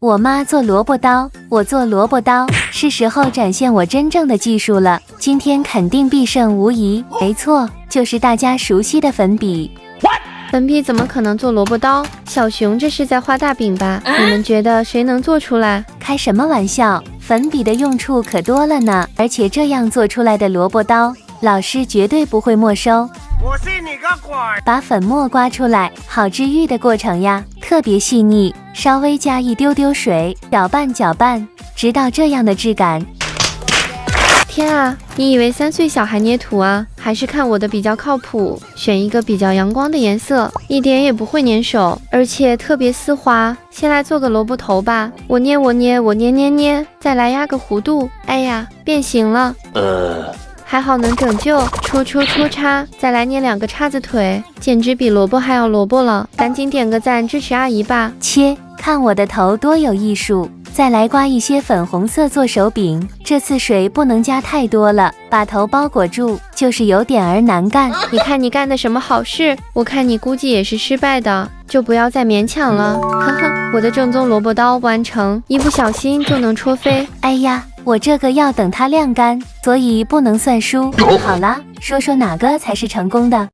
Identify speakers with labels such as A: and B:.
A: 我妈做萝卜刀，我做萝卜刀，是时候展现我真正的技术了。今天肯定必胜无疑。没错，就是大家熟悉的粉笔。
B: 粉笔怎么可能做萝卜刀？小熊这是在画大饼吧？你们觉得谁能做出来？
A: 开什么玩笑？粉笔的用处可多了呢，而且这样做出来的萝卜刀，老师绝对不会没收。
C: 我信你个鬼！
A: 把粉末刮出来，好治愈的过程呀，特别细腻，稍微加一丢丢水，搅拌搅拌，直到这样的质感。
B: 天啊，你以为3岁小孩捏土啊？还是看我的比较靠谱，选一个比较阳光的颜色，一点也不会粘手，而且特别丝滑。先来做个萝卜头吧，我捏，再来压个弧度。哎呀，变形了。还好能拯救，戳叉，再来捏2个叉子腿，简直比萝卜还要萝卜了！赶紧点个赞支持阿姨吧。
A: 切，看我的头多有艺术！再来刮一些粉红色做手柄，这次水不能加太多了，把头包裹住，就是有点儿难干。
B: 你看你干的什么好事？我看你估计也是失败的，就不要再勉强了。呵呵，我的正宗萝卜刀完成，一不小心就能戳飞。
A: 哎呀！我这个要等它晾干，所以不能算输。好啦，说说哪个才是成功的。